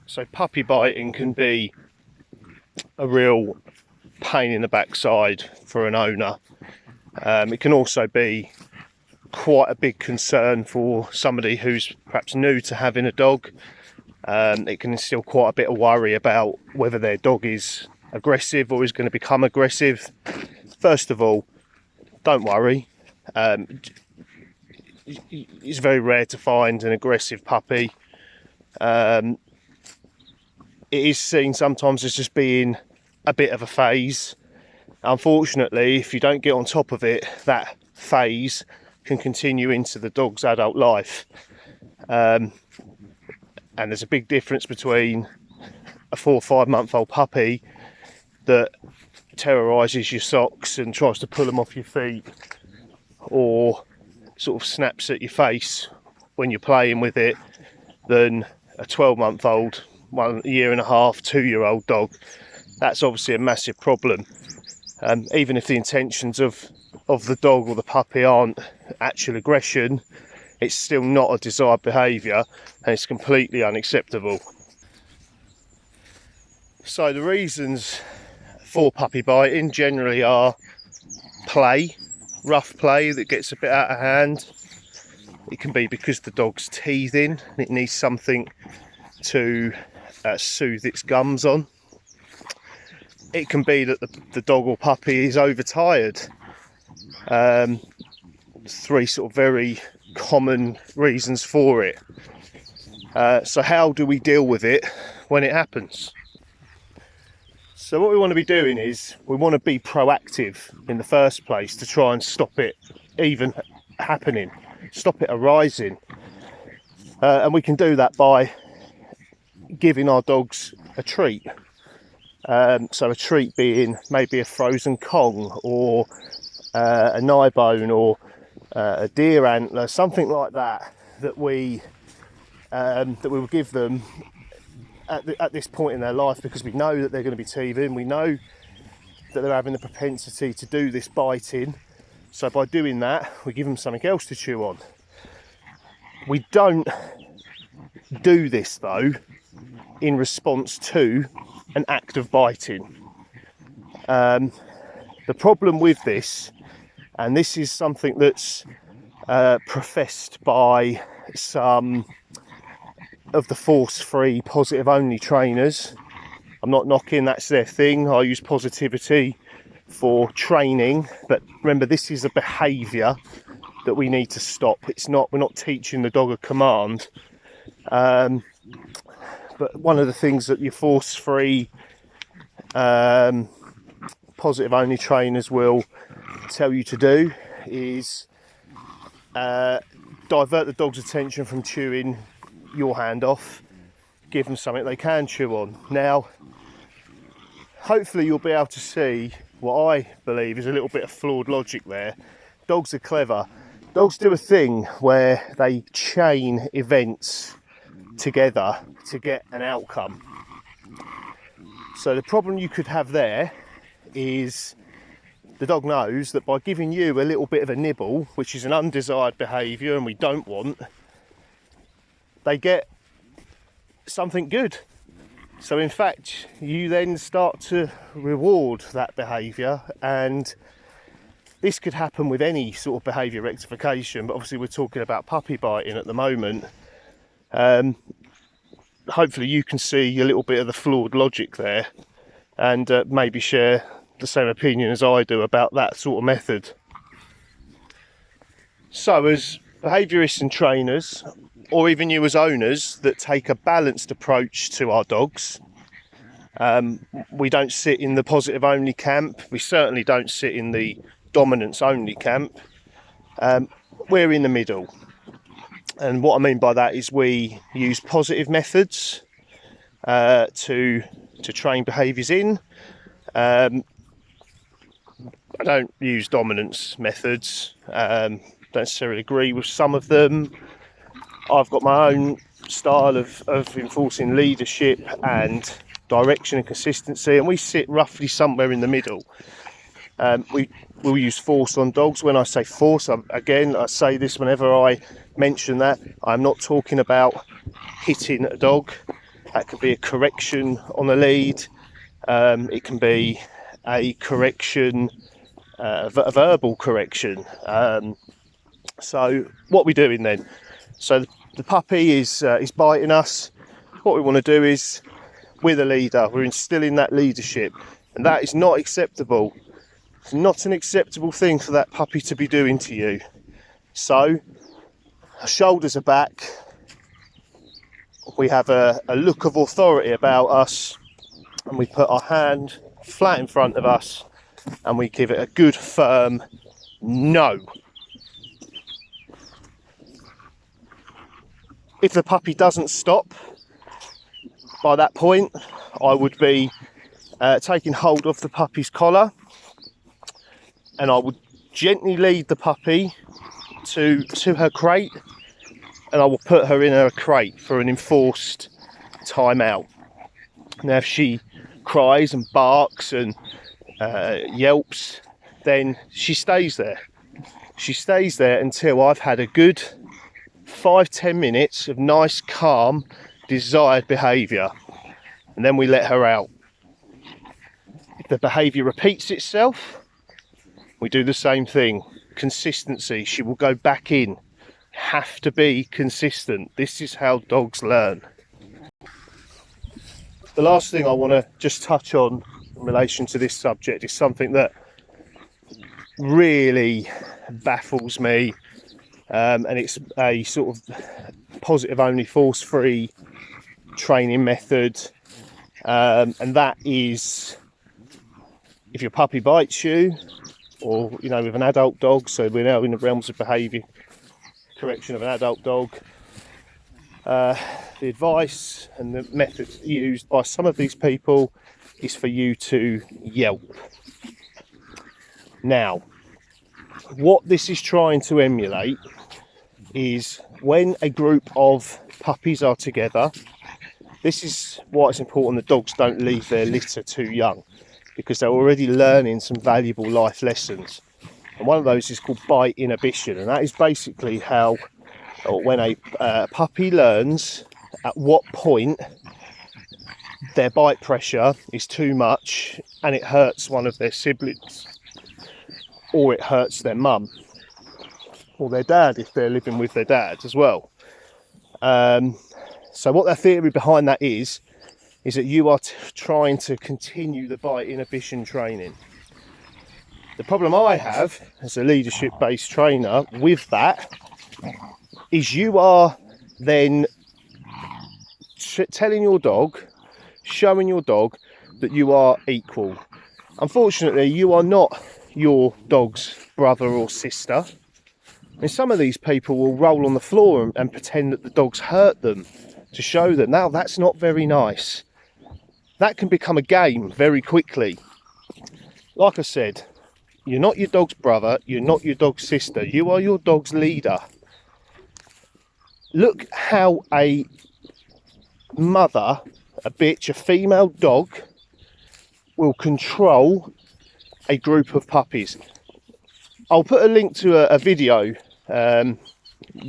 So puppy biting can be a real pain in the backside for an owner. It can also be quite a big concern for somebody who's perhaps new to having a dog. It can instill quite a bit of worry about whether their dog is aggressive or is going to become aggressive. First of all, don't worry. It's very rare to find an aggressive puppy. It is seen sometimes as just being a bit of a phase. Unfortunately, if you don't get on top of it, that phase can continue into the dog's adult life. And there's a big difference between a 4 or 5 month old puppy that terrorises your socks and tries to pull them off your feet, or sort of snaps at your face when you're playing with it, than a 12-month-old, 1 year and a half, 2-year-old dog. That's obviously a massive problem. Even if the intentions of the dog or the puppy aren't actual aggression, it's still not a desired behaviour, and it's completely unacceptable. So the reasons for puppy biting generally are play, rough play that gets a bit out of hand. It can be because the dog's teething and it needs something to soothe its gums on. It can be that the dog or puppy is overtired. 3 sort of very common reasons for it. So how do we deal with it when it happens? So what we want to be doing is we want to be proactive in the first place to try and stop it even happening, stop it arising. And we can do that by giving our dogs a treat. So a treat being maybe a frozen Kong, or a nigh bone, or a deer antler, something like that, that we will give them at this point in their life, because we know that they're going to be teething, we know that they're having the propensity to do this biting. So by doing that, we give them something else to chew on. We don't do this though in response to an act of biting. The problem with this, and this is something that's professed by some of the force-free, positive-only trainers. I'm not knocking, that's their thing. I use positivity for training, but remember, this is a behaviour that we need to stop. We're not teaching the dog a command. But one of the things that your force-free, positive-only trainers will tell you to do is divert the dog's attention from chewing your hand off, give them something they can chew on. Now, hopefully you'll be able to see what I believe is a little bit of flawed logic there. Dogs are clever. Dogs do a thing where they chain events together to get an outcome. So the problem you could have there is the dog knows that by giving you a little bit of a nibble, which is an undesired behaviour and we don't want, they get something good. So in fact, you then start to reward that behaviour, and this could happen with any sort of behaviour rectification, but obviously we're talking about puppy biting at the moment. Hopefully you can see a little bit of the flawed logic there, and maybe share the same opinion as I do about that sort of method. So as behaviourists and trainers, or even you as owners that take a balanced approach to our dogs, we don't sit in the positive only camp, we certainly don't sit in the dominance only camp, we're in the middle. And what I mean by that is we use positive methods to train behaviours in. I don't use dominance methods, don't necessarily agree with some of them. I've got my own style of enforcing leadership and direction and consistency, and we sit roughly somewhere in the middle. We will use force on dogs. When I say force, I say this whenever I mention that, I'm not talking about hitting a dog. That could be a correction on a lead. It can be a correction, a verbal correction. So what we're doing then, so the puppy is biting us. What we want to do is, we're the leader, we're instilling that leadership, and that is not acceptable. It's not an acceptable thing for that puppy to be doing to you. So our shoulders are back, we have a look of authority about us, and we put our hand flat in front of us and we give it a good firm no. If the puppy doesn't stop by that point, I would be taking hold of the puppy's collar, and I would gently lead the puppy to her crate, and I will put her in her crate for an enforced timeout. Now if she cries and barks and yelps, then she stays there. She stays there until I've had a good 5-10 minutes of nice, calm, desired behaviour, and then we let her out. If the behaviour repeats itself, we do the same thing. Consistency. She will go back in. Have to be consistent. This is how dogs learn. The last thing I want to just touch on in relation to this subject is something that really baffles me, and it's a sort of positive only, force free training method, and that is, if your puppy bites you, or with an adult dog, so we're now in the realms of behaviour correction of an adult dog, the advice and the method used by some of these people is for you to yelp. Now, what this is trying to emulate is when a group of puppies are together. This is why it's important that dogs don't leave their litter too young, because they're already learning some valuable life lessons. And one of those is called bite inhibition, and that is basically how, or when a puppy learns at what point their bite pressure is too much and it hurts one of their siblings, or it hurts their mum or their dad if they're living with their dad as well. So what their theory behind that is that you are trying to continue the bite inhibition training. The problem I have as a leadership based trainer with that is you are then telling your dog, showing your dog that you are equal. Unfortunately, you are not your dog's brother or sister. And some of these people will roll on the floor and pretend that the dog's hurt them to show them. Now, that's not very nice. That can become a game very quickly. Like I said, you're not your dog's brother, you're not your dog's sister, you are your dog's leader. Look how a mother, a bitch, a female dog will control a group of puppies. I'll put a link to a video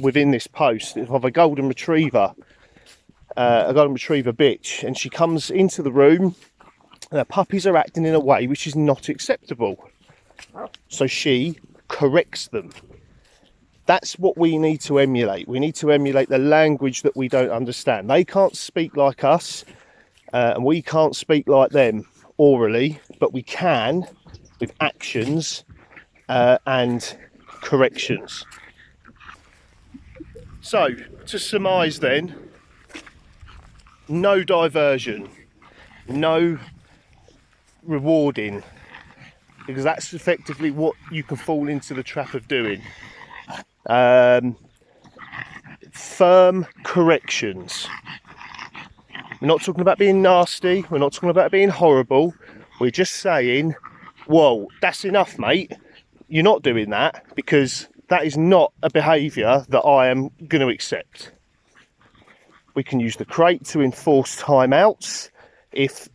within this post of a golden retriever bitch, and she comes into the room and the puppies are acting in a way which is not acceptable, so she corrects them. That's what we need to emulate. We need to emulate the language that we don't understand. They can't speak like us, and we can't speak like them orally, but we can with actions and corrections. So, to surmise then, no diversion, no rewarding, because that's effectively what you can fall into the trap of doing. Firm corrections. We're not talking about being nasty, we're not talking about being horrible, we're just saying, whoa, that's enough, mate. You're not doing that, because that is not a behaviour that I am going to accept. We can use the crate to enforce timeouts if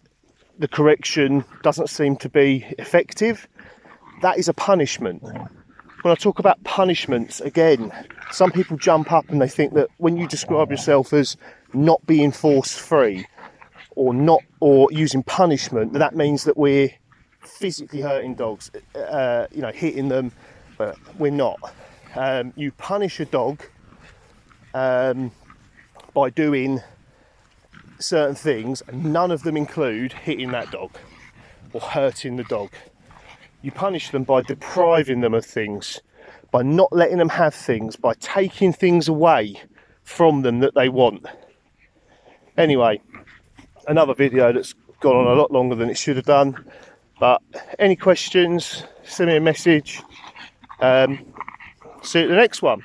the correction doesn't seem to be effective. That is a punishment. When I talk about punishments, again, some people jump up and they think that when you describe yourself as not being force free, or not, or using punishment, that means that we're physically hurting dogs, you know, hitting them, but we're not. You punish a dog by doing certain things, and none of them include hitting that dog or hurting the dog. You punish them by depriving them of things, by not letting them have things, by taking things away from them that they want. Anyway, another video that's gone on a lot longer than it should have done, but any questions, send me a message. See you at the next one.